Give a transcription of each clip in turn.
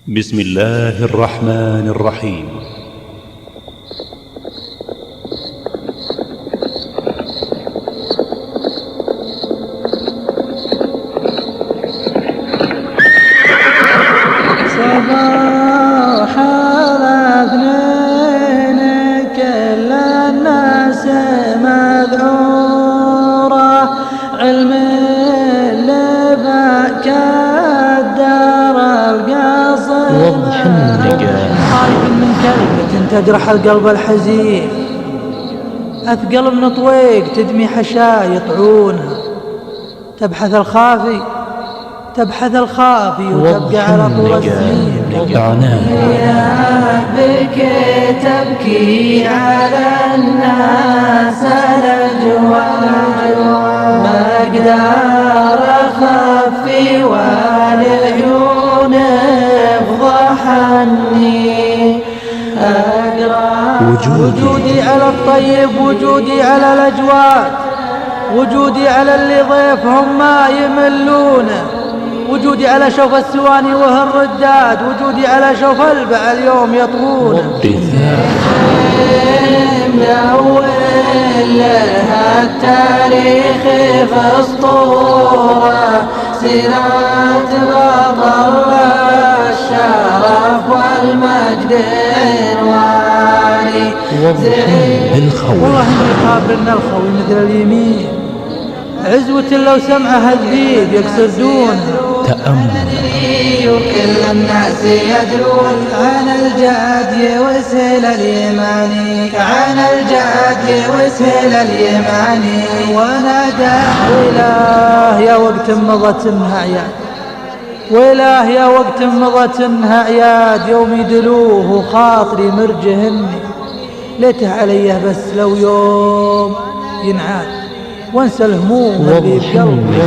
بسم الله الرحمن الرحيم. صباح الاثنين كل الناس مذعورة، علم اللي كالدار القصر وضح النقاش. خايف من كلمة تجرح القلب الحزين، أثقل من طويق تدمي حشاي طعونها، تبحث الخافي وتبقى على طول السنين. بك تبكي على الناس الأجواء، ما أقدر أخفي والعيون فضحني. وجودي على الطيب، وجودي على الأجواد، وجودي على اللي ضيفهم ما يملونه، وجودي على شوف السواني وهو الرداد، وجودي على شوف البع اليوم يطوونه. ملون لها التاريخ في اسطوره، سيرات بطل الشرف والمجد عنواني. والله اني خاب ان الخوي مثل اليمين، عزوة لو سمعها الذيب يقصدونها. وكل الناس يدرون عن الجاد وسهل اليماني، عن الجاد وسهل اليماني. ونادى وإله يا وقت مضت انها عياد، وإله يا وقت مضت انها عياد، يوم يدلوه وخاطري مرجهني، ليته عليه بس لو يوم ينعاد، وانسى الهموم اللي بقلبي.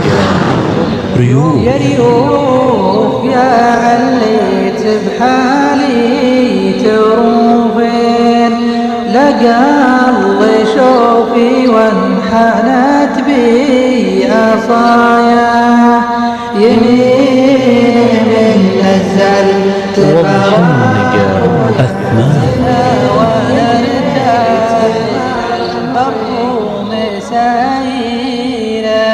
يا ريوف يا عليت بحالي تروفين، لقى شوفي وانحنت بي عصايا، يمين من نزل تبرك مرحوم سايله،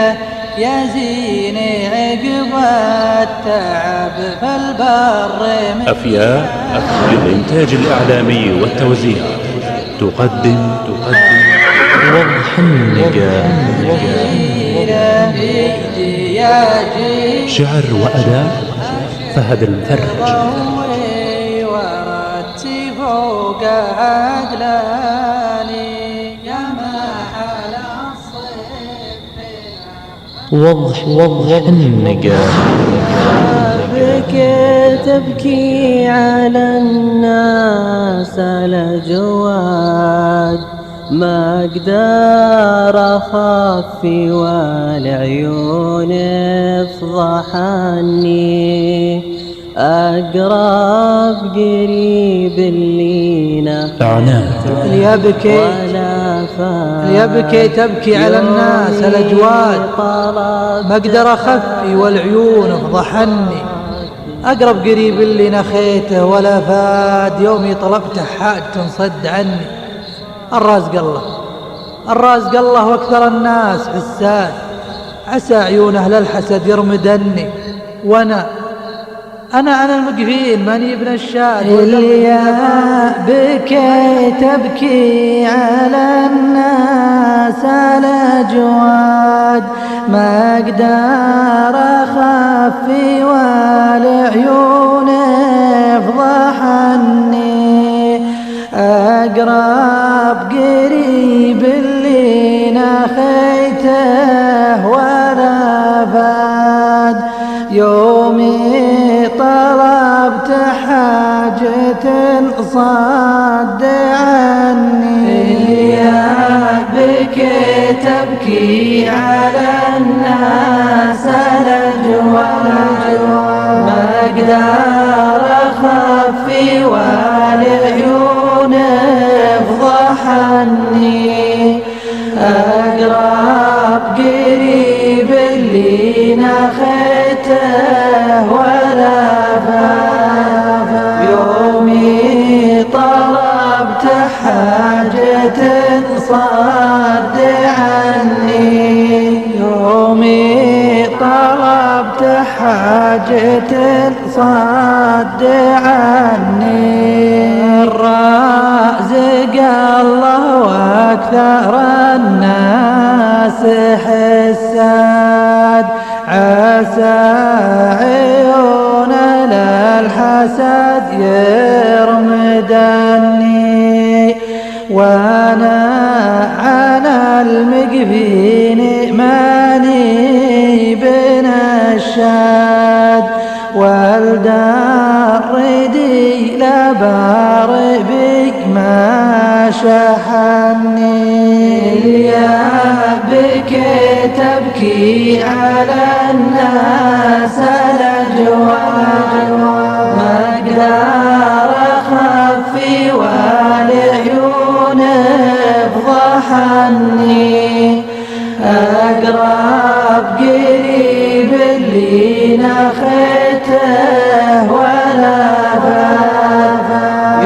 يا زيني عقب التعب فالبر. أفياء للإنتاج الإعلامي والتوزيع تقدم وضح النقاش. شعر وأداء فهد المفرج. ورتي فوق عدلاني، يا محل الصيف. وضح النقاش. بك تبكي على الناس الأجواد، ما أقدر أخفي والعيون فضحني، أقرب قريب اللي نفعت يبكي تبكي على الناس الأجواد، ما أقدر أخفي والعيون فضحني، أقرب قريب اللي نخيته ولا فاد، يومي طلبته حاج تنصد عني. الرازق الله واكثر الناس حساد، عسى عيون أهل الحسد يرمدني، وأنا المقفين ماني ابن الشاد. يا بكي تبكي على الناس الأجواد، ما أقدر أخفي والعيون فضحني، أقرب قريب اللي نخيته ولا فاد، يومي طلبت حاجة صد عني. يا بكي تبكي على الناس الأجواد، ما أقدر أخفي والعيون فضحني، أقرب قريب اللي نخيته ولا فات. حاجة صد عني يومي طلبت حاجة صد عني الرازق الله واكثر الناس حساد عسى عيون للحسد يرمدني وانا على المقبين ماني بن الشاد والدردي لبار بك ما شحني يا بك تبكي على الناس الأجواد ما أقدر أخفي والعيون فضحني أقرب قريب اللي نخيته ولا فاف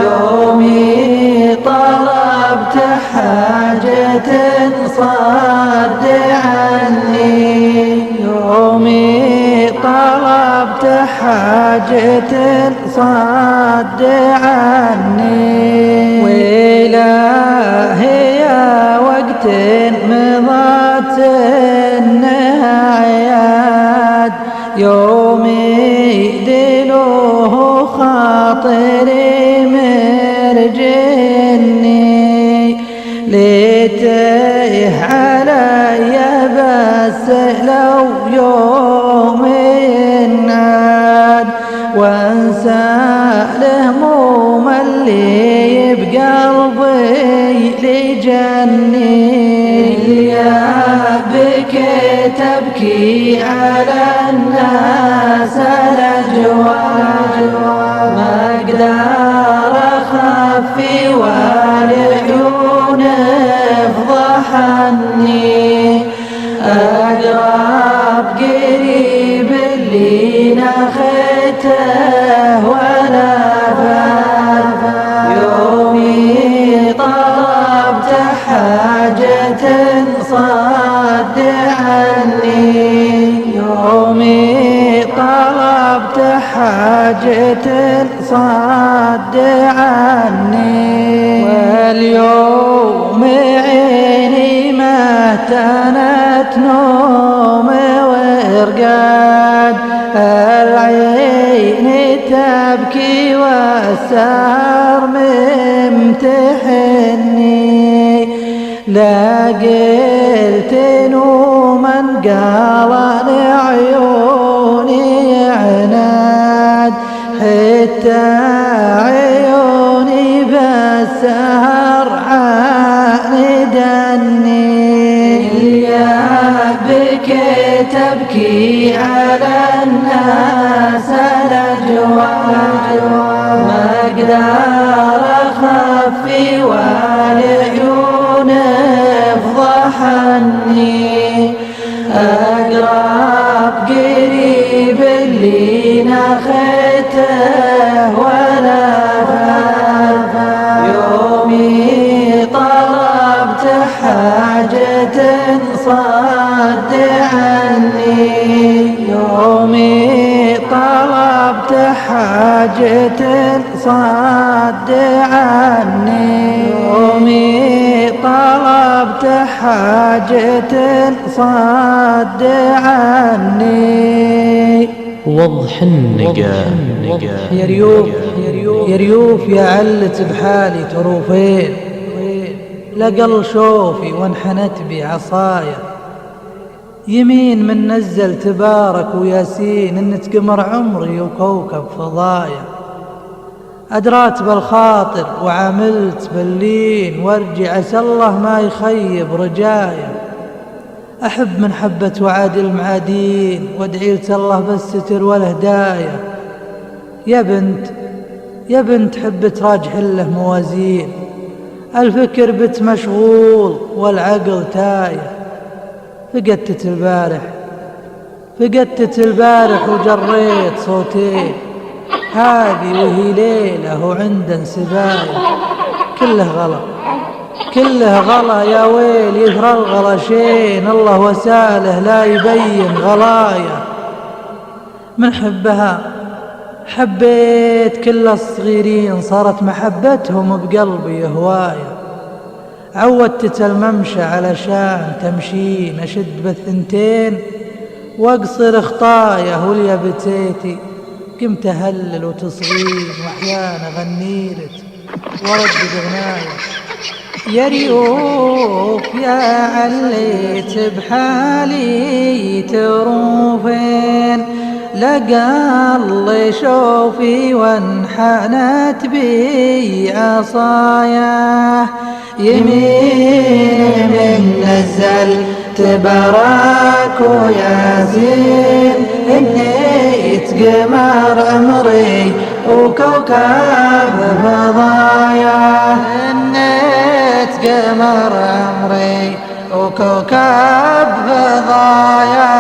يومي طلبت حاجة صد عني يومي طلبت حاجة صد عني وإلهي يا وقت مضت النهايات يومي دلوه خاطري مرجني ليته علي بس لو يوم ينعاد وانسى الهموم اللي بقلبي لجني يا بك تبكي على الناس الأجواد ما أقدر أخفي والعيون فضحني أقرب قريب اللي نخيته ولا فاف يومي طلبت حاجة صد عني يومي طلبت حاجة صد عني واليوم عيني ما تنت نوم ورقاد العين تبكي والسهر ممتحني لا قلت نوما قال لعيوني عناد حتى عيوني بالسهر عاندني يا بك تبكي على الناس الأجواد ما أقدر أخفي والعيون فضحني أقرب قريب اللي نخيته ولا فاف يومي طلبت حاجة صد عني يومي طلبت حاجة صد عني يومي طلبت حاجة صد عني وضح النقا يا ريوف يا علت بحالي تروفين لقل شوفي وانحنت بعصايا يمين من نزل تبارك وياسين ان تقمر عمري وكوكب فضايا أدرات بالخاطر وعملت باللين وارجع عسى الله ما يخيب رجايا أحب من حبة وعاد المعادين وادعيت الله بالستر والهدايا يا بنت حب تراجح له موازين الفكر بت مشغول والعقل تايه فقدت البارح وجريت صوتين هذه وهي ليلة وعند انسبايا كله غلا كله غلا يا ويل يثرى الغلاشين، الله وساله لا يبين غلايا. من حبها حبيت كل الصغيرين، صارت محبتهم بقلبي هواية. عودت الممشى علشان تمشين، أشد بالثنتين واقصر خطايا، وليا بتيتي قمت أهلل وتصغين، وأحيانا غنيلت وردد غناية. يا ريوف يا عليت بحالي تروفين، لقى الله شوفي وانحنت بي عصايا. يمين من نزلت براك وياسين، هنيت قمر عمري وكوكب فضايا. هنيت قمر عمري وكوكب فضايا.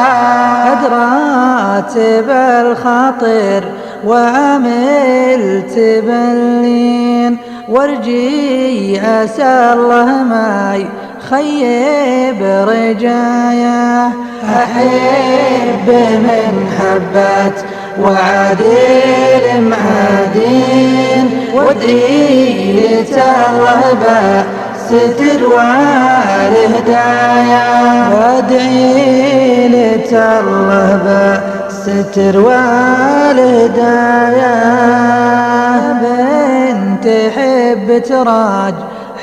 أدرات بالخاطر وعملت باللين، وارجي عسى الله ما يخيب رجايا. أحب من حبت وعديل معادين، وادعي الله بستر والهدايا. وادعي الله بستر والهدايا. بنت حب تراج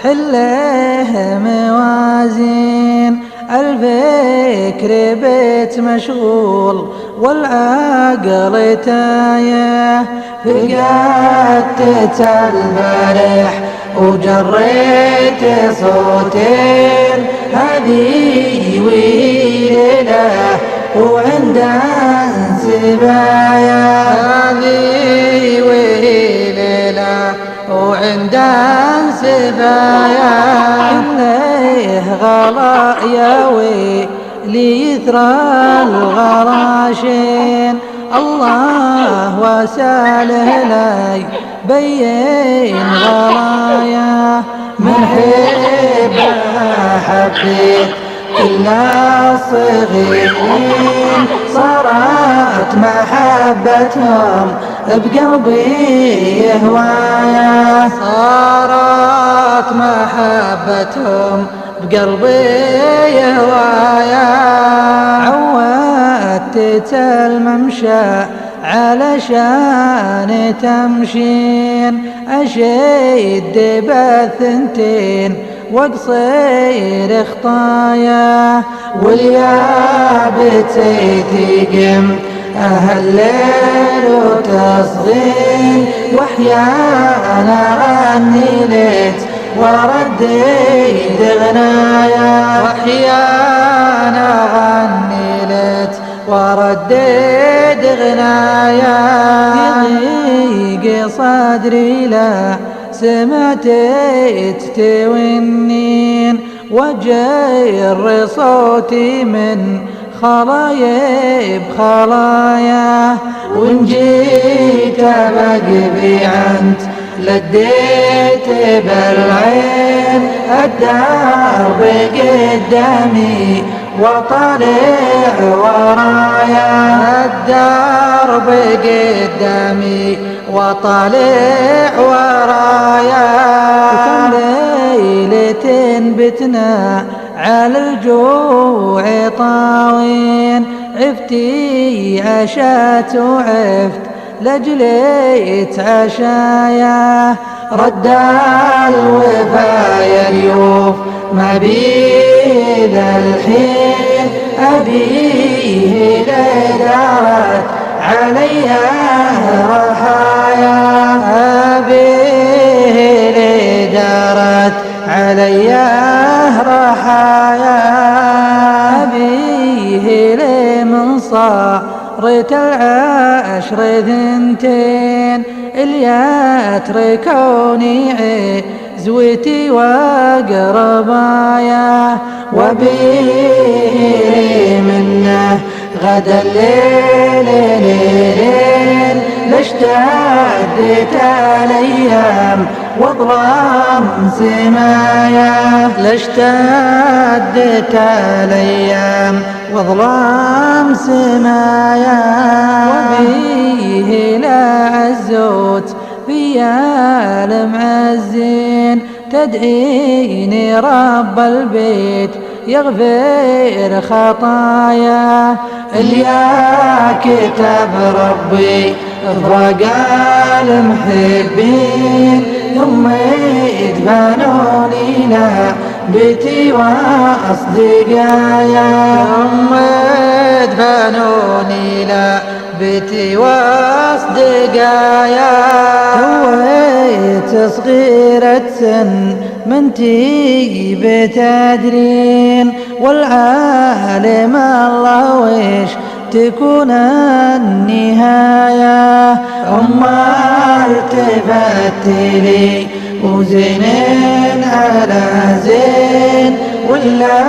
حله موازين، الفكر بيت مشغول والعقل تايه. فقدت البارح وجريت صوتين، هذه ويله وعندها سبايا. هذه ويله وعندها سبايا. إليه غلا يا ويلي يثرى الغراشين، الله وساله لا يبين غلايا. من حبها حبيت كل الصغيرين، صارت محبتهم بقلبي هوايا. صارت محبتهم بقلبي هوايا. عودت الممشى علشان تمشين، أشد بالثنتين واقصير خطايا. واليا بتيتي قمت أهلل وتصغين، وأحيانا غنيلت ورديت غنايا. وأحيانا غنيلت ورديت غنايا. يضيق صدري لا سمعت تتونين، وجر صوتي من خلايا بخلايا. وإن جيت بقبي عنت لديت بالعين، الدرب قدامي وطالع ورايا. الدرب قدامي وطالع ورايا. وكم ليلة بتنا على الجوع طاوين، عفتي عشات وعفت لجليت عشايا. رد الوفا يا ريوف ما بيد الحين، أبيه لدارت علي رحايا. أبيه لدارت علي رحايا. أبيه لمن صارت العشر ثنتين، اللي يتركوني عزوتي وقربايا. وبيه منه غدا الليل ليلين، لاشتدت الأيام واظلم سمايا. لاشتدت الأيام واظلم سمايا، وبيه لا عزوت في المعزين تدعيني رب البيت يغفر خطايا. اليا كتاب ربي ارضى المحبين، ثم يدفنون إلى بيتي وأصدقايا، ثم يدفنون إلى بيتي وأصدقايا. تويت صغيرة سن من تيجي بتدرين، والعالم الله ويش تكون النهاية. أما التفت لي وزين على زين، ولا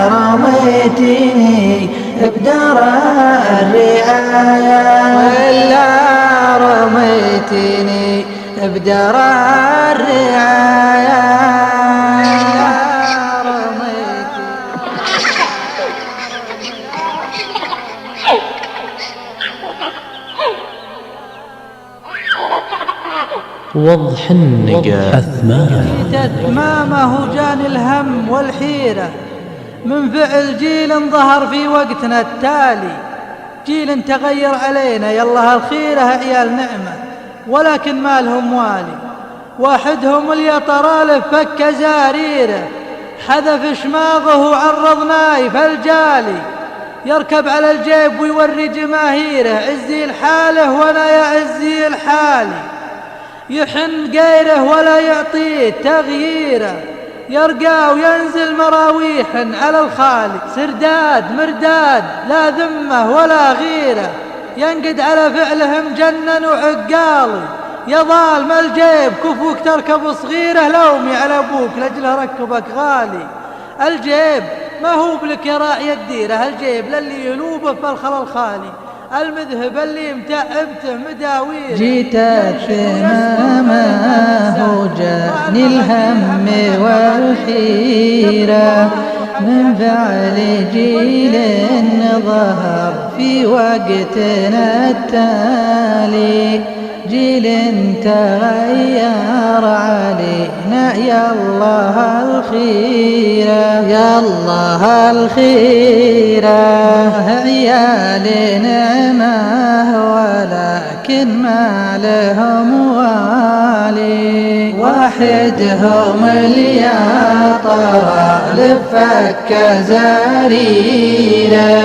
رميتني بدار الرعاية، ولا رميتني بدار الرعاية. وضح النقا أثمان. أثمامه جاني الهم والحيرة من فعل جيل ظهر في وقتنا التالي، جيل تغير علينا يالله الخيرة عيال نعمة ولكن ما لهم والي. واحدهم اليطرالف فك زاريره، حذف شماغه وعرض نايف الجالي، يركب على الجيب ويوري جماهيره عزي الحاله وانا يا عزي الحالي. يحن غيره ولا يعطيه تغييره، يرقى وينزل مراويح على الخالي. سرداد مرداد لا ذمه ولا غيره، ينقد على فعلهم جنن وعقالي. يا ظالم الجيب كفوك تركب صغيره، لومي على ابوك لاجله ركبك غالي. الجيب ما هو بلك يا راعي الديره، الجيب للي يلوبه في الخلا الخالي، المذهب اللي متعبته مداوير. جيت أثمامه جاني الهم والحيرة من فعل جيل ظهر في وقتنا التالي، جيل تغير علينا يا الله الخيرة، يا الله الخيرة. عيال نعمة ولكن ما لهم والي، واحدهم اليطرالف فك زريره،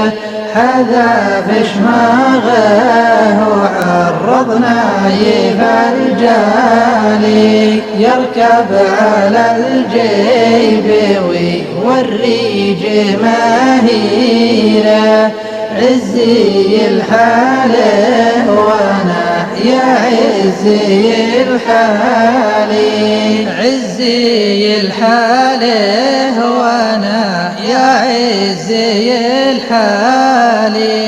حذف شماغه وعرض نايف الجالي، يركب على الجيب ويوري جماهيره عزي الحاله وانا يا عزي الحالي، عزي الحاله وانا يا عزي الحالي.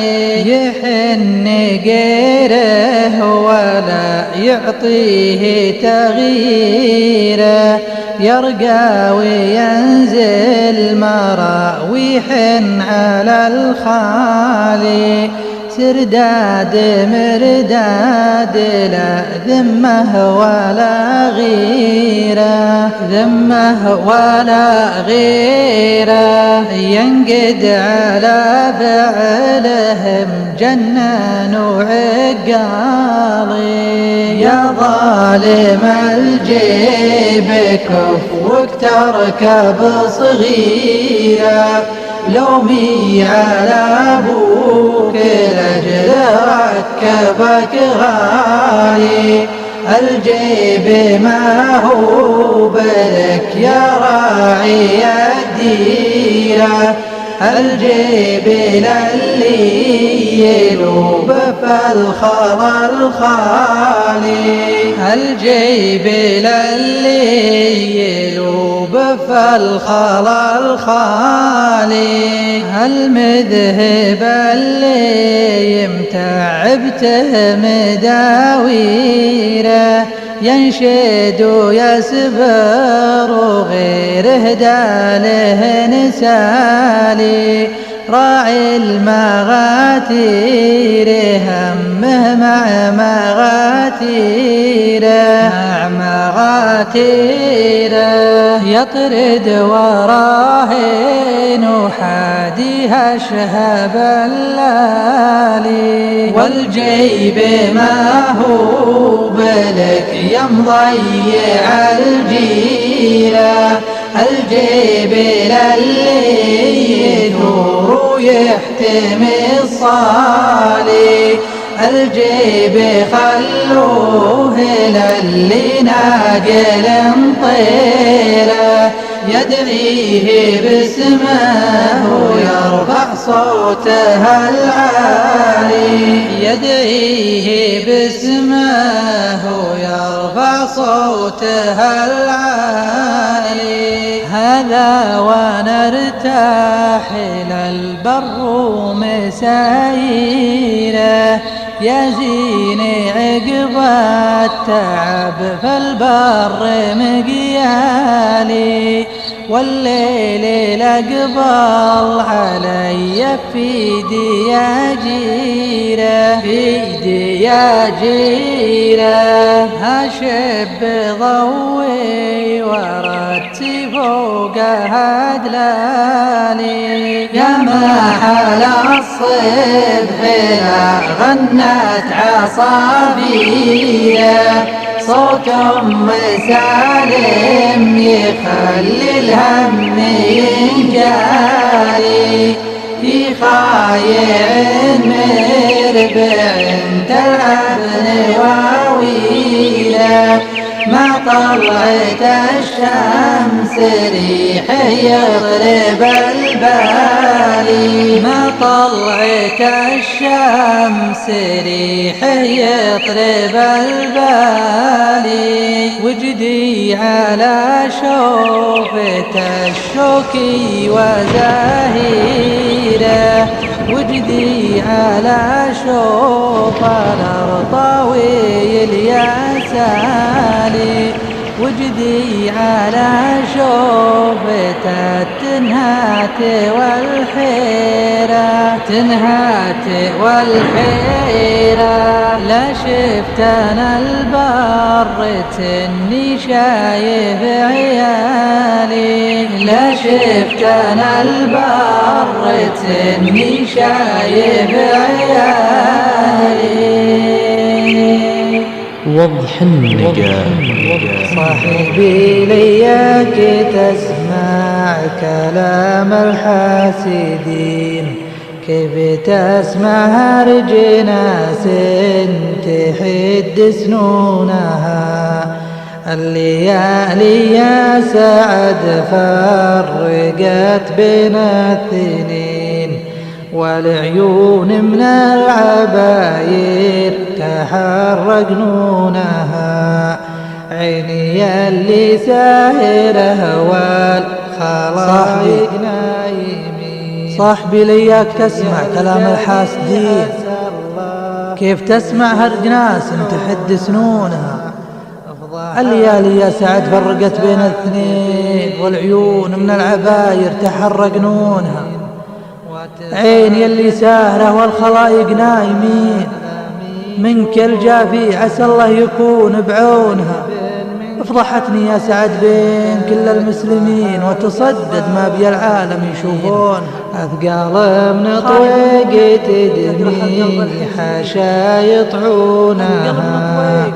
يحن غيره ولا يعطيه تغييره، يرقى وينزل مراويح على الخالي. سرداد مرداد لا ذمه ولا غيره، ذمه ولا غيره، ينقد على فعلهم جنان وعقالي. يا ظالم الجيب كفوك تركب صغيره، لومي على ابوك لاجل ركبك غالي. الجيب ما هو بلك يا راعي الديره، الجيب للي يلوب في الخلا الخالي، الجيب للي يلوب وبف الخلا الخالي، المذهب اللي يمتعبته مداويره، ينشد ويسبر وغيره داله نسالي، راعي المغاتير همه مع مغاتيره، يطرد وراهن وحاديها شهب اللالي، والجيب ما هو بلك يمضيع الجيره، الجيب للي يثور ويحتمي الصالي، الجيب خلوه للي ناقل مطيره، يدعيه باسمه ويرفع صوته العالي، يدعيه باسمه ويرفع صوته العالي. هذا ونرتاح إلى البر مسايره، يزيني عقب التعب فالبر مقيالي، والليل لقبل علي في دياجيره، في دياجيره، هاشب ضوي ورتي فوقها دلالي، يا ما حلا الصبح لا غنت عصافيره، صوت أم سالم يخلي الهم ينجالي، في خايع مربع تلعب نواويله، ما طلعت الشمس ريح يضرب البالي، ما طلعت الشمس ريح يضرب البالي، وجدي على شوفة الشوكي وزاهيره، وجدي على شوف الأرطاوي الياسالي، وجدي على شوفة التنهات والحيرة، تنهات والحيرة، لا شفت أنا البر تني شايف عيالي، لا شفت أنا البر تني شايف عيالي. وضح النقا. صاحبي لياك تسمع كلام الحاسدين، كيف تسمع هرج ناس تحد سنونها، الليالي يا سعد فرقت بين الاثنين، والعيون من العباير تحرق نونها، عيني اللي ساهره والخلايق نايمين. صاحبي لياك تسمع كلام الحاسدين، كيف تسمع هرج ناس تحد سنونها، الليالي يا سعد فرقت بين الاثنين، والعيون من العباير تحرق نونها، عيني اللي ساهره والخلايق نايمين، منك الجافي عسى الله يكون بعونها، افضحتني يا سعد بين كل المسلمين، وتصدد ما بي العالم يشوفون، أثقال من طويق تدمي حاشا يطعونها،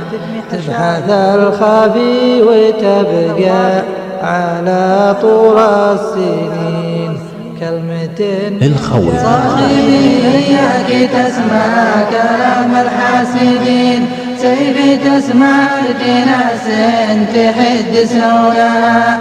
تبحث الخافي وتبقى على طول السنين، كلمة الخوي. صاحبي إياك تسمع كلام الحاسدين، سيفي تسمع جناس تحد سنونها،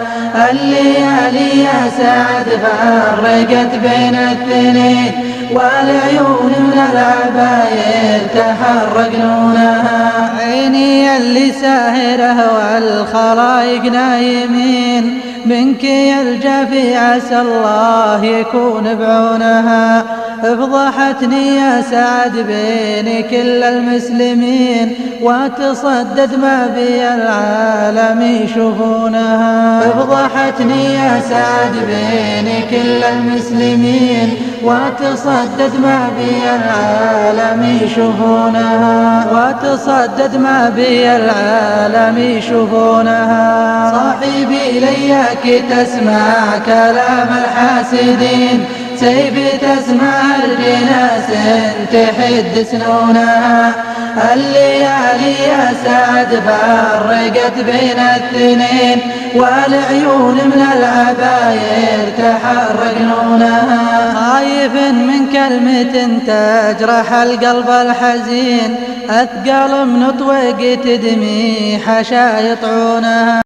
الليالي يا سعد فرقت بين الاثنين، والعيون من العباير تحرق نونها. عيني اللي ساهرة والخلايق نايمين، منك يا الجافي عسى الله يكون بعونها. فضحتني يا سعد بين كل المسلمين، وتصدد ما بي العالم يشوفونها. فضحتني يا سعد بين كل المسلمين، وتصدد ما بي العالم يشوفونها. وتصدد ما بي العالم يشوفونها. صاحبي لياك تسمع كلام الحاسدين، سيفي تسمع الجناس تحد سنونها. الليالي يا سعد فرقت بين الاثنين، والعيون من العباير تحرق نونها. خايف من كلمة تجرح القلب الحزين، أثقل من طويق تدمي حشا يطعونها.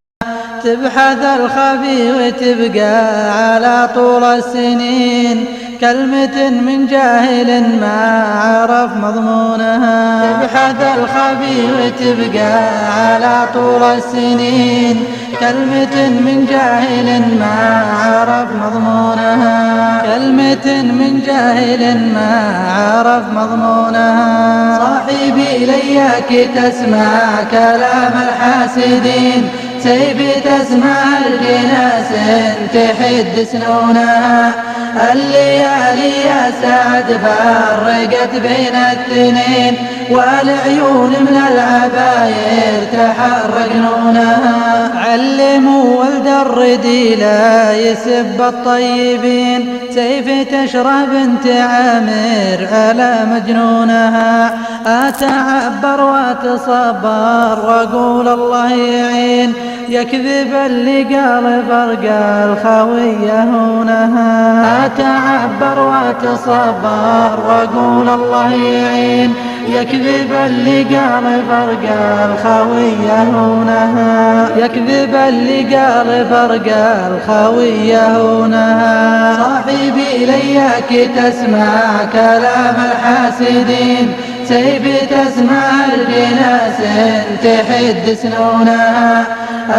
تبحث الخفي وتبقى على طول السنين، كلمة من جاهل ما عرف مضمونها. تبحث الخفي وتبقى على طول السنين، كلمة من جاهل ما عرف مضمونها. كلمة من جاهل ما عرف مضمونها. صاحبي لياك تسمع كلام الحاسدين، سيفي تسمع الجناس تحد سنونها. الليالي يا سعد فرقت بين الاثنين، والعيون من العباير تحرق نونها. علموا ولد الردي لا يسب الطيبين، سيفي تشرى بنت عامر على مجنونها. أتعبر وأتصبر وأقول الله يعين، يكذب اللي قال فرقا الخوية هونها. أتعبر وأتصبر وأقول الله يعين، يكذب اللي قال فرقا الخوية هونها. يكذب اللي قال فرقا الخوية هونها. صاحبي لياك تسمع كلام الحاسدين، سيفي تسمع الجناس تحد سنونها.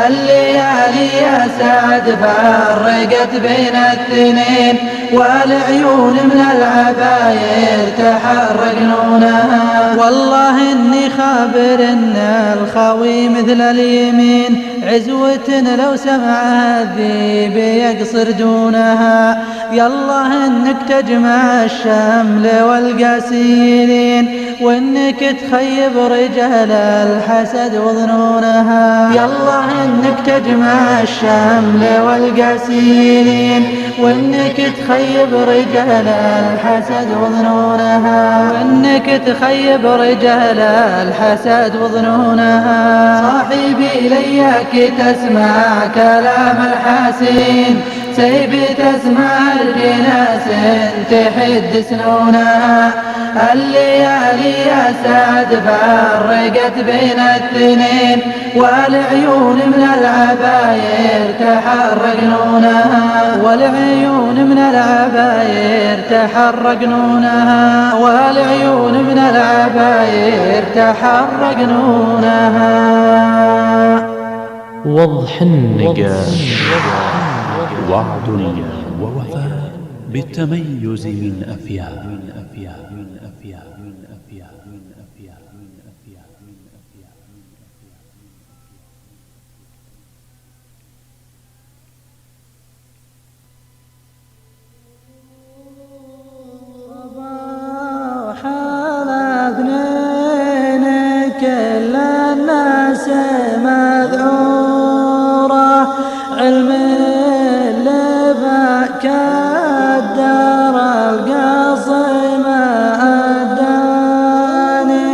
الليالي يا سعد فرقت بين الاثنين، والعيون من العباير تحرق نونها. والله اني خابر ان الخوي مثل اليمين، عزوة لو سمعها الذيب يقصر دونها. يالله انك تجمع الشمل والقاسيين، وانك تخيب رجال الحسد وظنونها. يالله انك تجمع الشمل والقاسيين، وانك تخيب رجال الحسد وظنونها. وانك تخيب رجال الحسد وظنونها. صاحبي لياك تسمع كلام الحاسين، سيفي تسمع الجناس تحد سنونها. الليالي يا سعد فرقت بين الاثنين، والعيون من العباير تحرق نونها. والعيون من العباير تحرق نونها. والعيون من العباير تحرق نونها. وضح النقاش. وعد ووفاء بالتميز من أفياه. كل الناس مذعورة، علم اللي كدر القصيم أداني.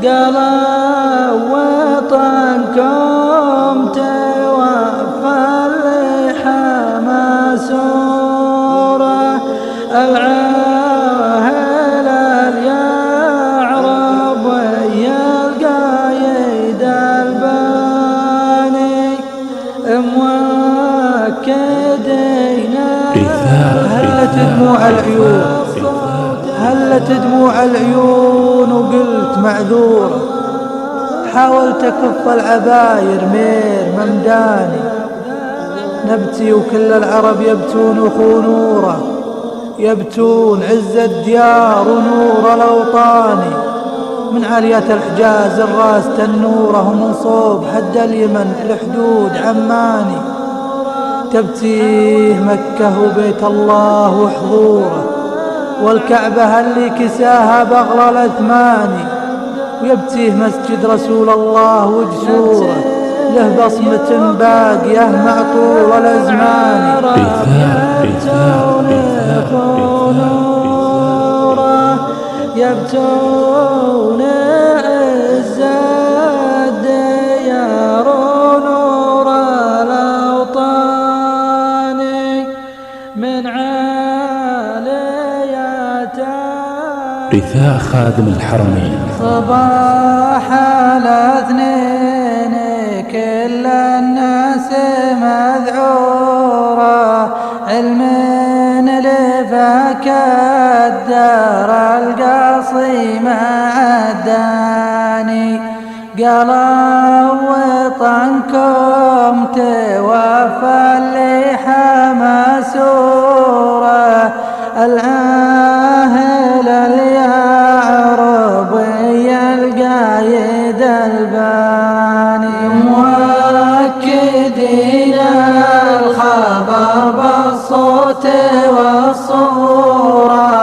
قالوا وطنكم توفى اللحى مسورة، العاهل اليعرب والقايد الباني، موكدين رثاء دموع العيون وبلت دموع العيون وقلت معذورة. حاولت أكف العباير مير ممداني، نبتي وكل العرب يبتون خنورة، يبتون عز الديار ونور الأوطان. من عالية الحجاز الراس تنوره، ومن صوب حد اليمن لحدود عماني. تبتيه مكة وبيت الله وحضوره، والكعبة اللي كساها بغل الأثماني. ويبتيه مسجد رسول الله وجسوره، له بصمة باقية مع طول الأزمان. يبتون عز الديار ونور الأوطان، من عاليات رثاء خادم الحرمين. صباح الاثنين كل الناس مذعورة، علم لفاك الدار القصيمة عداني. قالوا وطنكم توفى اللي حماسورة، العاهل اليعربي القايد الباني. مؤكدين الخبر بالصوت والصورة،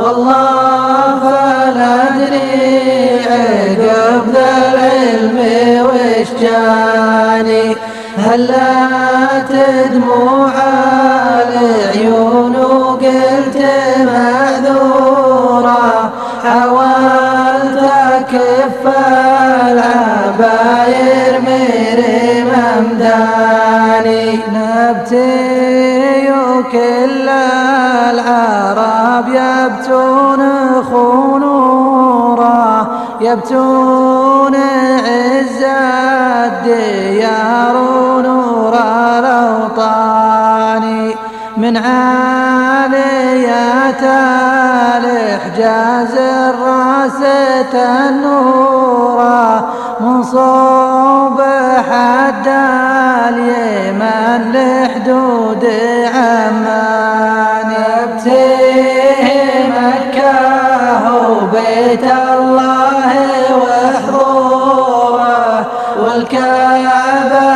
والله فلا أدري عقب ذا العلم وش جاني. هلات دموع العيون وقلت معذورة، حاولت أكف العباير ميري ممداني. نبتي وكل العرب يبتون خنورا، يبتون عز الديار ونور الأوطان. من عاليات الحجاز الراس تنورا، من صوب حد اليمن لحدود عمان. يبتيه مكة وبيت الله وحضوره، والكعبة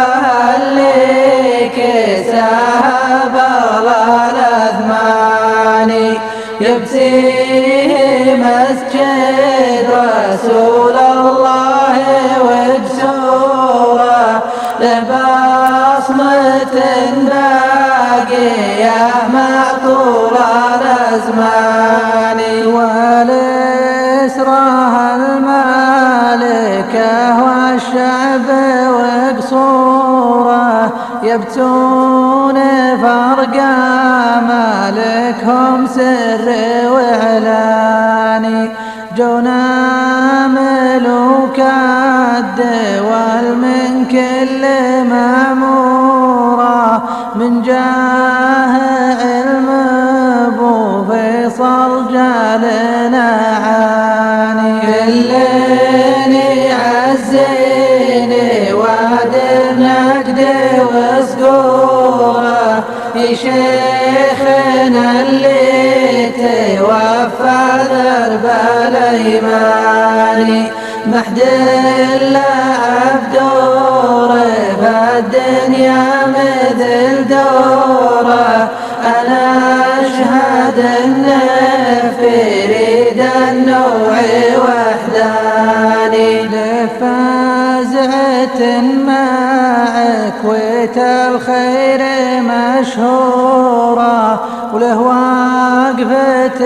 اللي كساها بغل الأثمان. يبتيه مسجد رسول الله وجسوره، له بصمة باقية مع طول الأزمان. والإسراها المالكة والشعب وقصوره، يبتون فرق مالكهم سر وإعلاني. جونا ملوك الدول من كل مأمورة، من جاه علم أبو فيصل جالنا عاني. كلني عزيني وادر نقد وصقوره، يا شيخنا اللي توفى درب الأيمان. محد لعب دوره فالدنيا مثل دوره، أنا أشهد أن فريد النوع وحداني. لفازعة معك ويت الخير مشهورة، وله واقفة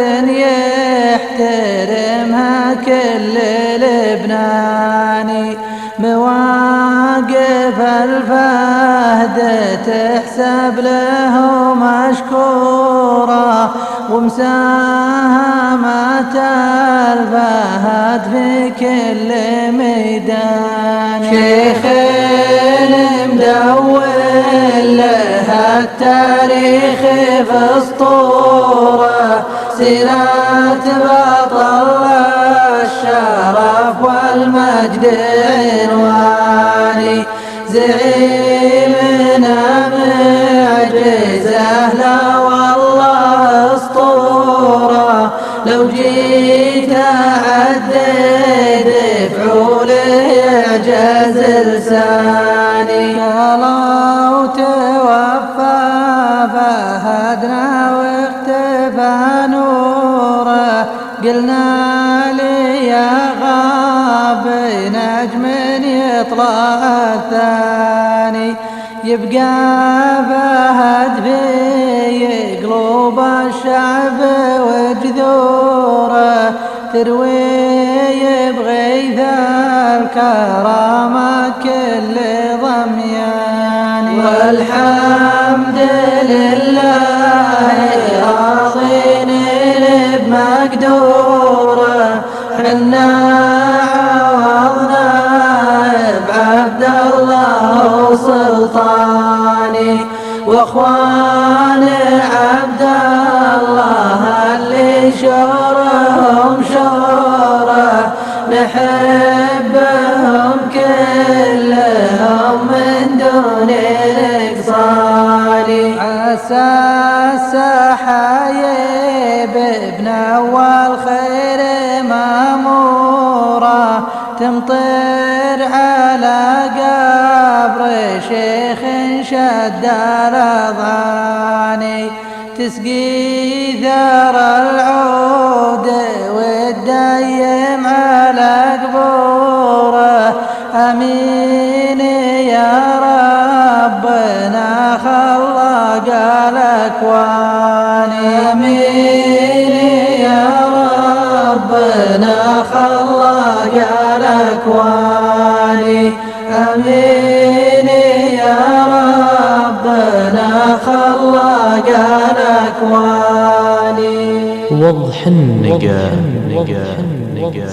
يحترمها كل لبناني. مواقف الفهد تحسب له مشكورة، ومساهمة الفهد في كل ميدان. شيخ مدون لها التاريخ في اسطوره، سيرات بطل المجد عنواني زعيمنا معجزة لا والله أسطورة لو جيت أعدد فعوله يعجز لساني الله توفى فهدنا واختفى نوره قلنا لي يا غاب نجم يطلع الثاني يبقى فهد في قلوب الشعب وجذوره تروي بغيث الكرامات كل ضمياني والحمد لله راضين بمقدوره حنا عوضنا بعبد الله وسلطاني واخوان عبد الله اللي شورهم شوره نحبهم كلهم من دون نقصان عساس حايب ابن اول خير ماموره تمطر على قبر شيخ شد الاضاني تسقي ثار العود والدايم على قبوره امين يا ربنا خلق الاكوان امين يا ربنا خلق الاكوان امين يا ربنا خلق الاكوان وضح النقا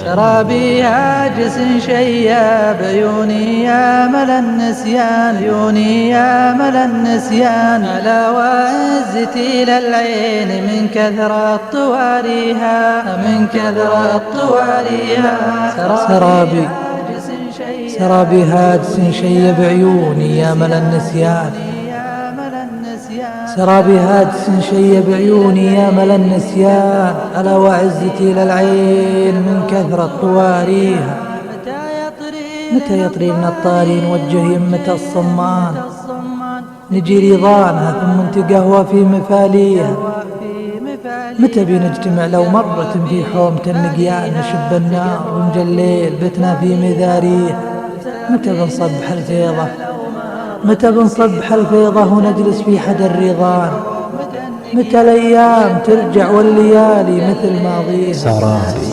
سرابي هاجس شياب عيوني يا مل النسيان عيوني يا مل النسيان على وعزتي للعين من كثرة طواريها من كثرة طواريها سرابي هاجس شيب عيوني يا مل النسيان سرابي هاجس شيب عيوني يا مل النسيان على وعزتي للعين من كثرة طواريها متى يطري لنا الطاري نوجه يمة الصمان نجي رضانها ثم نتقهوى في مفاليها متى بنجتمع لو مرة في حومة النقيان نشب النار ونجليل بتنا في مذاريها متى بنصبح الفيضة متى بنصبح الفيضة ونجلس في حدا الرضان متى الأيام ترجع والليالي مثل ماضيها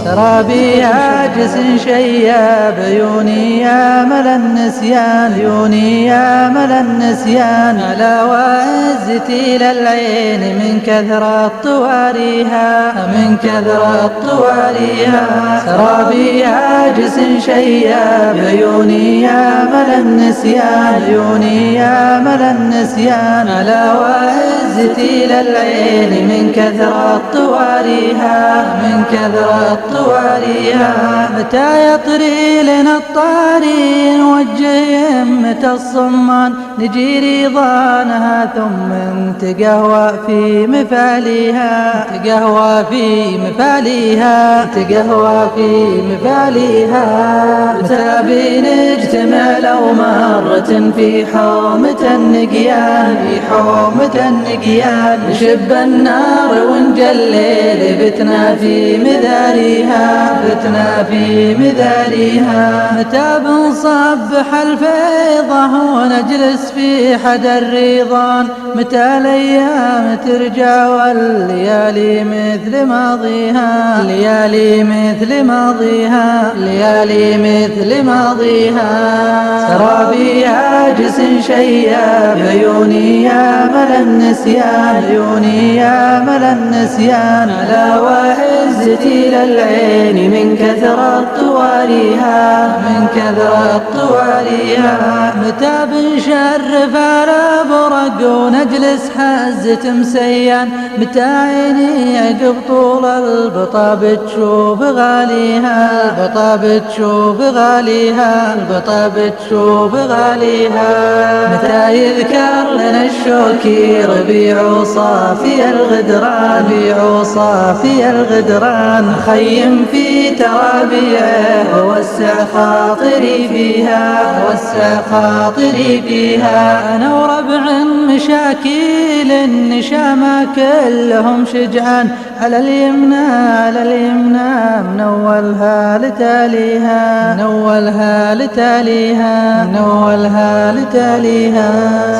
سرابي هاجس شياب عيوني يا مل النسيان عيوني يا مل النسيان على وعزتي للعين من كثرة طواريها من كثرة طواريها سرابي هاجس شياب عيوني يا مل النسيان عيوني يا مل النسيان على وعزتي للعين من كثرة طواريها من كثرة طواريها متى يطري لنا الطاري نوجه يمة الصمان نجي رضانها ثم نتقهوى في مفاليها تقهوى في مفاليها تقهوى في مفاليها متى بنجتمع لو مرة في حومة النقيان في حومة النقيان نشب النار ونجلل بتنا في مذاريها بتنا في مذاريها متى بنصبح الفيضة ونجلس في حدا الرضان متى الأيام ترجع والليالي مثل ماضيها الليالي مثل ماضيها الليالي مثل ماضيها سرابي هاجس شياب عيوني يا مل النسيان عيوني عيوني يا مل النسيان. ألا وعزتي للعين من كثرة طواليها، من كثرة طواليها. متى بنشرف على برق ونجلس حزة مسيان، متى عيني عقب طول البطا بتشوف غاليها، البطا بتشوف غاليها، البطا بتشوف غاليها. متى يذكر لنا الشوكي ربيع صافي الغدران، ربيع صافي الغدران. خيم في ترابيعه ووسع خاطري فيها، وسع خاطري فيها. أنا وربع مشاكيل النشامة كلهم شجعان، على اليمنى على اليمنى من أولها لتاليها، من أولها لتاليها، من أولها لتاليها.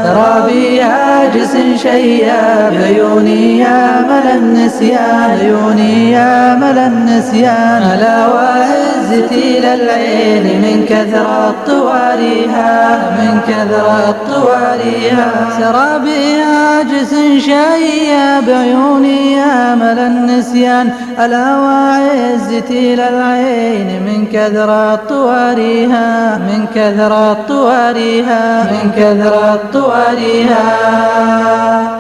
سرابي عاجز شياب عيوني يا مل النسيان، عيوني يا مل النسيان. ألا وعزتي للعين من كثرة طواليها، من كثرة طواليها. سرابي عاجز شياب عيوني يا مل النسيان. ألا وعزتي للعين من كثرة طواليها، من كثرة طواليها، من كثرة طواليها.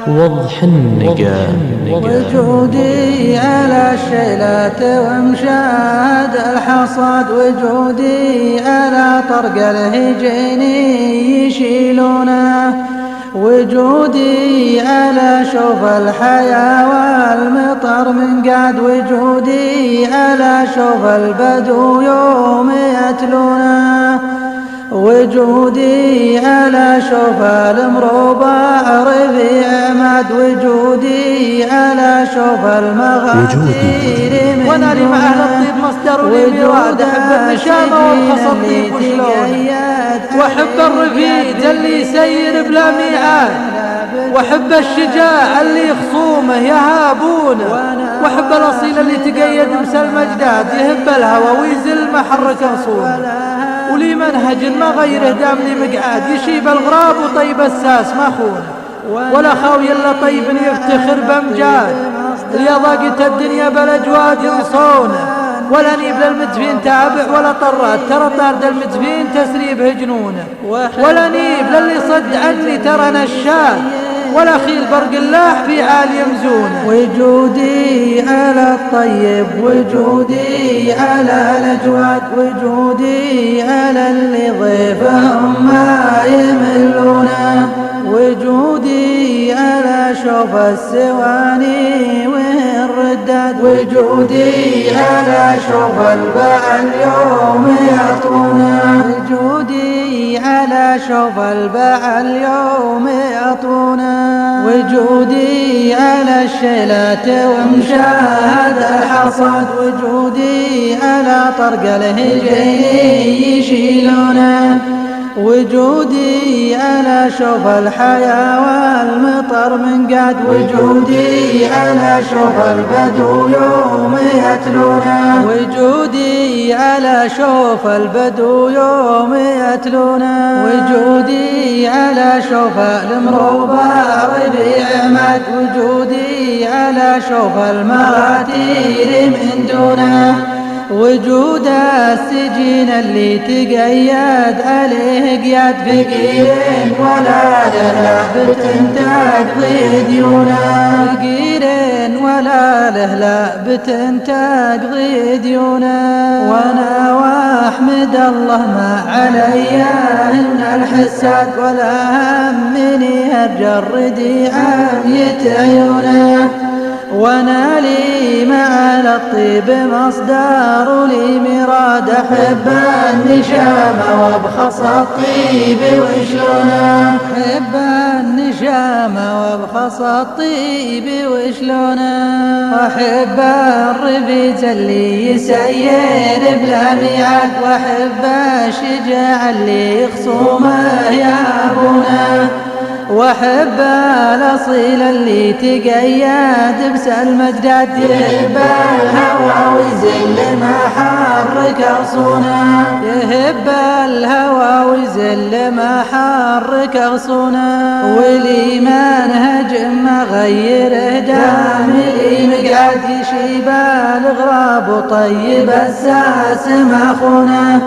وضح النقا. وجودي على الشيلات ومشاهد الحصاد، وجودي على طرق الهجين يشيلونه. وجودي على شوف الحياة والمطر من قاد، وجودي على شوف البدو يوم يتلونه. وجودي على شوف المروبة ربيع عماد، وجودي على شوف المغادير من وانا لي مع اهل الطيب مصدر لي مراد. احب النشامة والخص الطيب وشلون، واحب الرفيق اللي يسير بلا ميعاد، واحب الشجاع اللي خصومه يهابونه، واحب الاصيل اللي تقيد مسلم اجداد يهب الهوى ويزل محرك رسوله. ولي منهج ما غيره دام لي مقعاد، يشيب الغراب وطيب الساس ما خونه، ولا خاوي الا طيب يفتخر بامجاد. اللي ضاقت الدنيا بالاجواد ينصونه، ولا نيب للمدفين تابع ولا طرات، ترى طارد المدفين تسريبه جنونه. ولا نيب للي صد عني ترى نشاد، ولا خيل برق الله في عال يمزونه. وجودي على الطيب، وجودي على الأجواد، وجودي على اللي ضيفهم ما يملونه. وجودي على شوف السواني والرداد، وجودي على شوف الباع اليوم يعطونا. وجودي على شوف الباع اليوم يعطونا. وجودي على الشيلات ومشاهد الحصاد، وجودي على طرق الهجين يشيلونه. وجودي على شوف الحياة والمطر من قاد، وجودي على شوف البدو يوم يتلونه. وجودي على شوف البدو يوم يتلونه. وجودي على شوف المروبة ربيع عماد، وجودي على شوف المغادير من دونه. وجود السجين اللي تقيد عليه قياد، فقير ولا له بتنتقضي ديونه. فقير ولا له بتنتقضي ديونه. وانا واحمد الله ما علي ان الحساد، ولا همني الجرد عمية عيونه. وانا لي مع الطيب مصدر لي مراد، احب النشامة وابخص الطيب وشلونه. احب النشامة وابخص الطيب وشلونه. واحب الرفيج اللي يسير بلا ميعاد، واحب الشجاع اللي خصومه يهابونه. وأحب الأصيل اللي تقيد بسلم أجداد. يهب الهوى ويزل ما حرك غصونه، يهب الهوى ويزل ما حرك غصونه، والإيمان هجم ما غيره دامي مقعد. يشيب الغراب وطيب الساس ما خونه،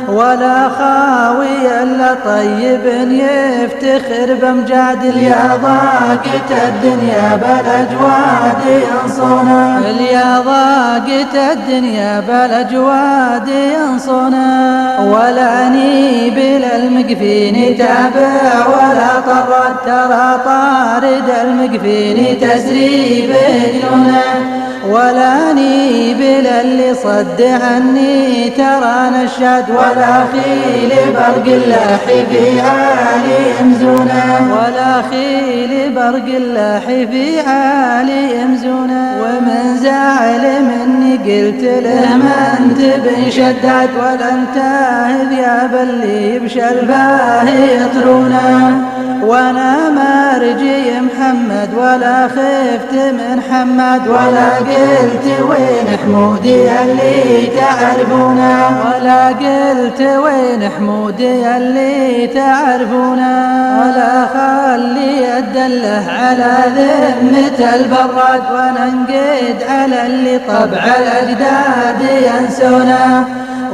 ولا خاوي الا طيب يفتخر بامجاد. يا ضاقت الدنيا بالاجواد ينصونه، يا ضاقت الدنيا بالاجواد ينصونه، ولا نيب للمقفين تابع ولا طرد. ترى طارد المقفين تسري بجنونه، ولا نيب للي صد عني ترى نشاد. ولا خيل برق اللاح في عالي يمزونه، ولا خيل برق اللاح في عالي يمزونه. ومن زعل مني قلت له ما انت بن شداد، ولا انتهب يا باللي بشل فاه يطرونه، وانا ما رجي محمد ولا خفت من حماد. ولا قلت وين حمودي اللي تعرفونه، ولا قلت وين حمودي اللي تعرفونه، ولا خلي ادله على ذمة البراد، وننقد على اللي طبع الاجداد ينسونه.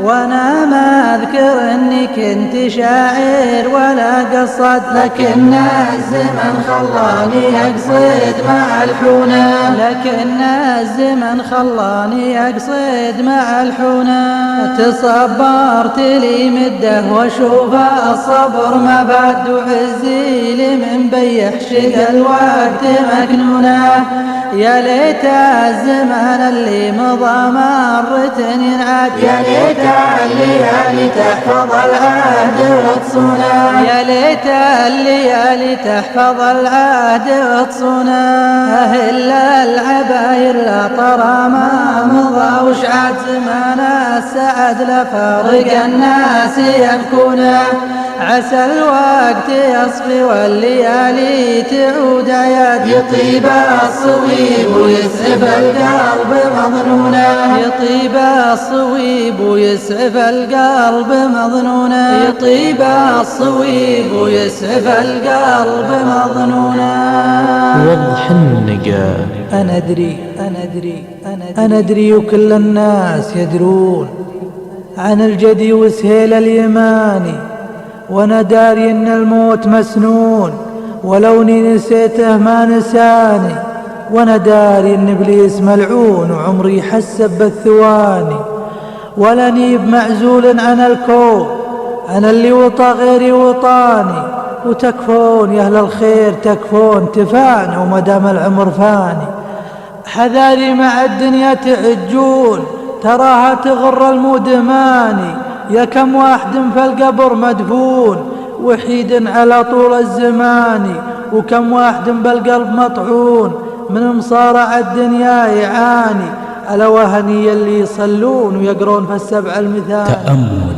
وانا ما اذكر اني كنت شاعر ولا قصد، لكن الزمن خلاني اقصد مع الحونه، لكن الزمن خلاني اقصد مع الحونه. تصبرت لي مده واشوف الصبر ما بعد، وعزي لي من بيح شق الوقت مكنونه. يا ليت الزمان اللي مضى مرة ينعاد، يا ليت الليالي تحفظ العهد وتصونه، يا ليت الليالي تحفظ العهد وتصونه. أهل العباير لا طرى ما مضى وشعاد، زمان السعد لفارق الناس يبكونه. عسى الوقت يصفي والليالي تعود عياد، يطيب الصويب ويسعف القلب مظنونه، يطيب الصويب ويسعف القلب مظنونه، يطيب الصويب ويسعف القلب مظنونه. وضح النقا. أنا أدري وكل الناس يدرون عن الجدي وسهيل اليماني، وانا داري ان الموت مسنون، ولوني نسيته ما نساني، وانا داري ان ابليس ملعون وعمري حسب بالثواني. ولني بمعزول عن الكون، انا اللي وطى غيري وطاني، وتكفون يا اهل الخير تكفون تفاني، ومدام العمر فاني. حذاري مع الدنيا تعجون، تراها تغر المدماني، يا كم واحد في القبر مدفون وحيد على طول الزمان، وكم واحد بالقلب مطعون من مصارع الدنيا يعاني. ألا وهني اللي يصلون ويقرون في السبع المثال. تأمل.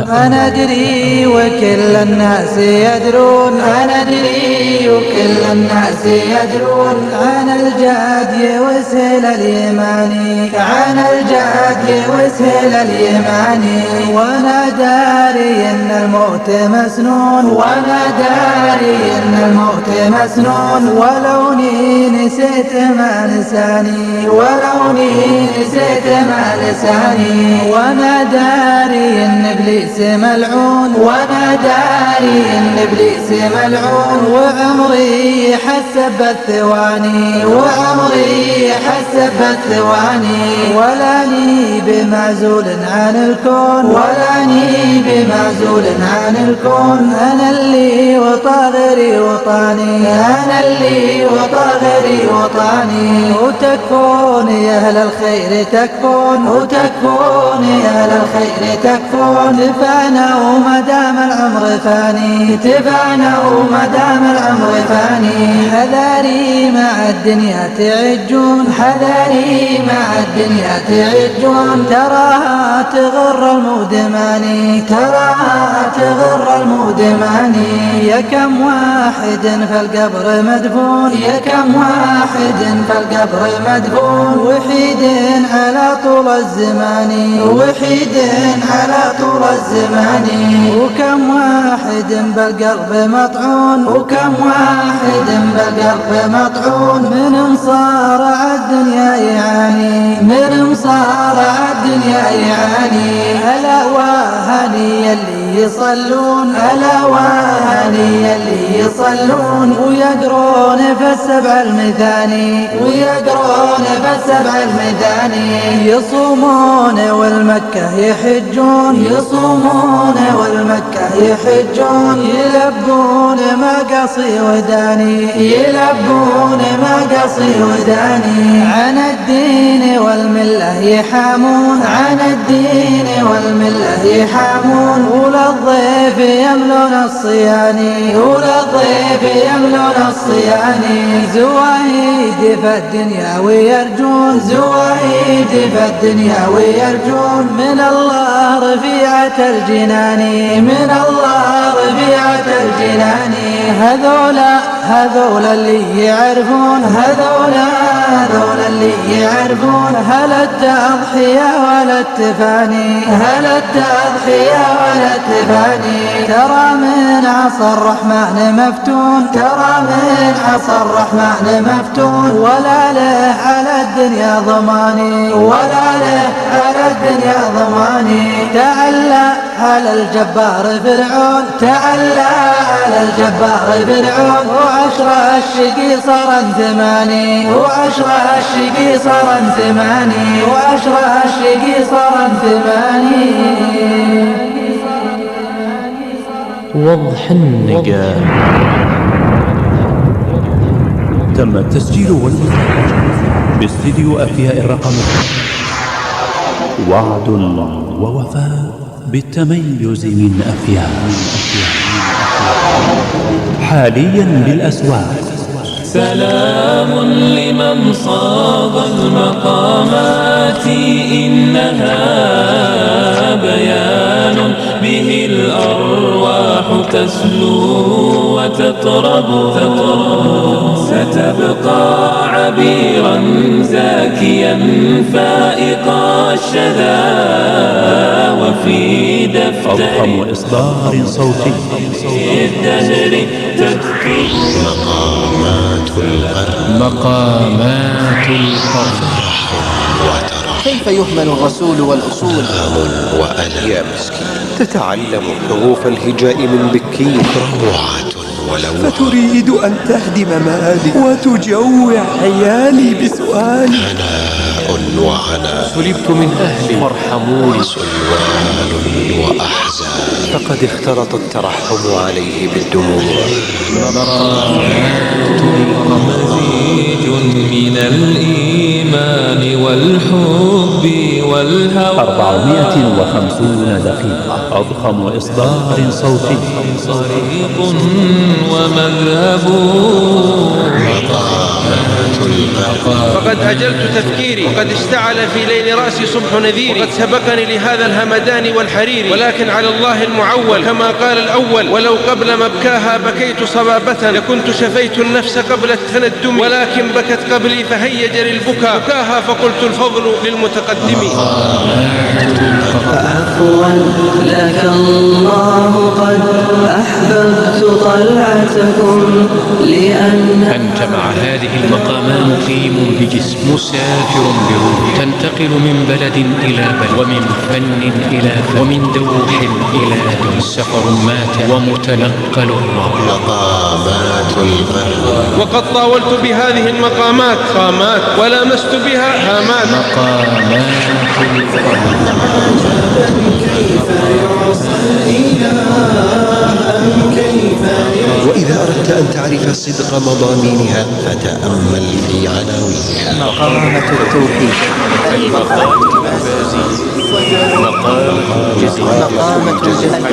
أنا أدري وكل الناس يدرون، أنا أدري وكل الناس يدرون عن الجاد وسهيل اليماني، عن الجاد وسهيل اليماني. وأنا داري إن الموت مسنون، وأنا داري إن الموت مسنون، ولوني نسيت ما نساني، ولوني نسيت ما لساني. وانا داري ان ابليس ملعون، وانا داري ان ابليس ملعون، وعمري حسب الثواني، وعمري حسب الثواني. ولاني بمعزول عن الكون، ولاني بمعزول عن الكون. انا اللي وطاغري وطاني، انا اللي وطاغري وطاني. وتكفون يا أهل الخير تكفون، وتكفون يا أهل الخير تكفون. تفانا وما دام العمر فاني، تفانا وما دام العمر فاني. حذاري مع الدنيا تعجون، حذاري مع الدنيا تعجون. تراها تغر المودماني، تراها تغر المودماني. يا كم واحد واحد فالقبر مدفون يا كم واحد فالقبر مدفون وحيد على طول الزمان وحيد على طول الزمان وكم واحد بالقلب مطعون وكم واحد بالقلب مطعون من مصارع الدنيا يعاني من مصارع الدنيا يعاني ألا وهني اللي يصلون ألا وهني اللي يصلون ويقرون في السبع المثاني ويقرون في السبع المثاني يصومون والمكة يحجون يصومون والمكة يحجون يلبون مقاصي وداني يلبون مقاصي وداني عن الدين والملة يحامون عن الدين والملة يحامون وللضيف يملون الصياني وللضيف يملون الصياني زوايد في الدنيا ويرجون زوايد في الدنيا ويرجون من الله رفيعة الجنان من الله رفيعة الجنان هذولا اللي يعرفون هذولا اللي يعرفون هل التضحية ولا التفاني هل التضحية ولا التفاني ترى من عصى الرحمن مفتون ترى من عصى الرحمن مفتون ولا له على الدنيا ضماني ولا له على الدنيا ضماني تعلى على الجبار فرعون تعلى على الجبار فرعون وعشرة الشقي صارا ثماني وعشرة الشقي صارا ثماني وعشرة الشقي صارا ثماني وضح النقاء. تم التسجيل والمونتاج باستديو أفياء الرقم. وعد ووفاء بالتميز من أفياء حاليا بالأسواق. سلام لمن صاغ المقامات إنها بيان به الأرواح تسلو وتطرب ستبقى عبيرا زاكيا فائق الشذا وفي دفتر أضخم إصدار صوتي الدهر تكتب مقامات القرن. كيف يهمل الرسول والأصول وأنا يا مسكين تتعلم حروف الهجاء من بكين روعة ولو فتريد أن تهدم مالي وتجوع عيالي بسؤالي هناء وعناء سلبت من أهلي فارحموني سلوان وأحزان فقد اختلط الترحم عليه بالدموع مزيج من الإيمان والحب والهوى 450 دقيقة. أضخم إصدار صوتي طريق ومذهب فقد أجلت تفكيري وقد اشتعل في ليل رأسي صبح نذيري وقد سبقني لهذا الهمدان والحرير ولكن على الله المعول كما قال الأول ولو قبل مبكاها بكيت صبابة لكنت شفيت النفس قبل التندم ولكن بكت قبلي فهيج للبكاء بكاها فقلت الفضل للمتقدم. عفوا لك الله قد أحببت طلعتكم لأن أنت مع هذه المقامات مقيم بجسم مسافر بروح تنتقل من بلد إلى بلد ومن فن إلى فن ومن دوح إلى دوح سفر مات ومتنقل مقامات القرن. وقد طاولت بهذه المقامات قامات ولمست بها هامات مقامات القرن. وإذا أردت أن تعرف صدق مضامينها فتأمل في عناوينها مقامة التوحيد مقامة الفضاء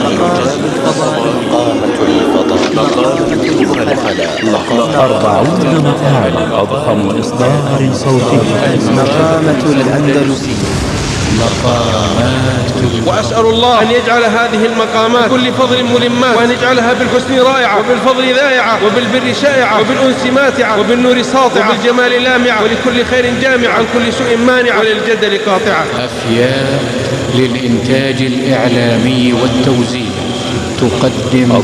40 مقاما. أضخم إصدار صوتي مقامة الأندلسية وأسأل الله أن يجعل هذه المقامات كل فضل ملمات، وأن يجعلها بالحسن رائعة، وبالفضل ذائعة، وبالبر شائعة، وبالأنس ماتعة، وبالنور ساطعة، وبالجمال لامعة، ولكل خير جامعة، عن كل سوء مانعة، وللجدل قاطعة. أفياء للإنتاج الإعلامي والتوزيع تقدم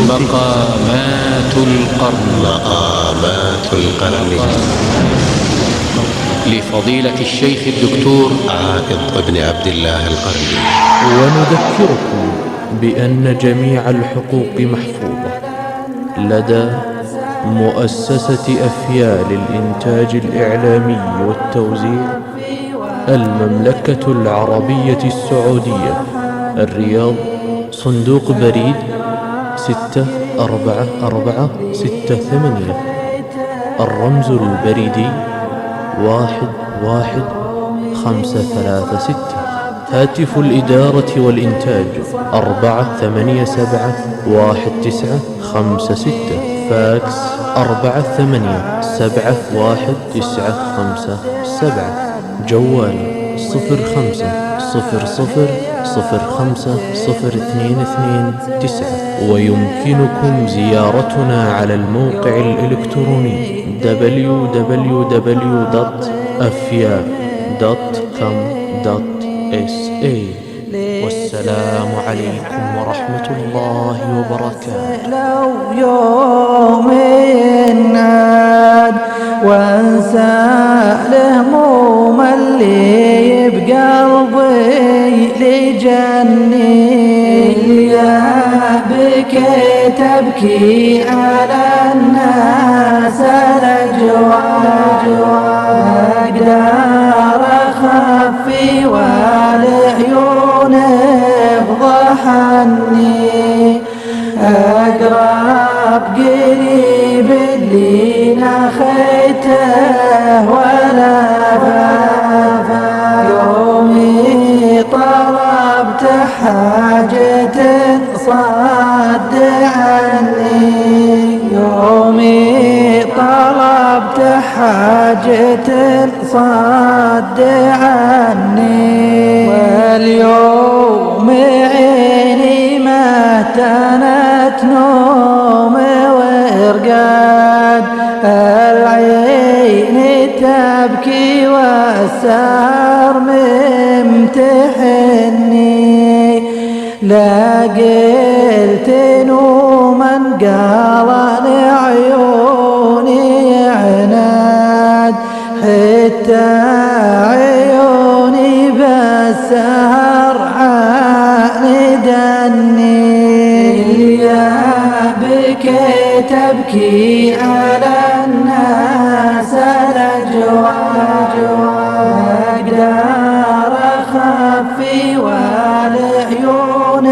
مقامات القرن. مقامات القرن لفضيلة الشيخ الدكتور عائض بن عبد الله القرني. ونذكركم بأن جميع الحقوق محفوظة لدى مؤسسة أفياء للإنتاج الإعلامي والتوزيع، المملكة العربية السعودية، الرياض، صندوق بريد 64468، الرمز البريدي 11536. هاتف الإدارة والإنتاج 4871956، فاكس 4871957، جوال 0500050229. ويمكنكم زيارتنا على الموقع الإلكتروني www.afya.com.sa. والسلام عليكم ورحمة الله وبركاته. لو يوم الناد وانسى الهموم اللي بقلبي لجني، يا بكي تبكي على الناس الأجواج، أقدر أخفي والعيون فضحني، أقرب قريب اللي نخيته ولا فافا، يومي طلبت حاجة صد عني، يومي طلبت حاجة صد عني، واليوم عيني ما تنت نوم ورقاد، العين تبكي والسهر ممتحني، لا قلت نوما قال لعيوني عناد، حتى عيوني بالسهر عاندني، يا بكي تبكي على الناس الأجواج، أقدر أخفي والعيون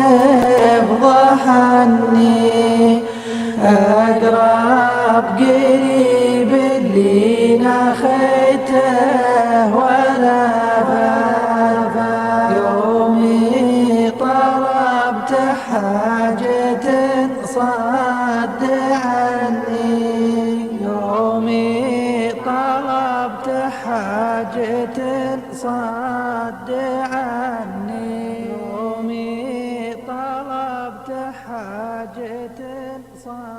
فضحني، أقرب قريب اللي نخيته ولا فافا، يومي طلبت حاجة صد عني، يومي طلبت حاجة صد عني، يومي طلبت حاجة صد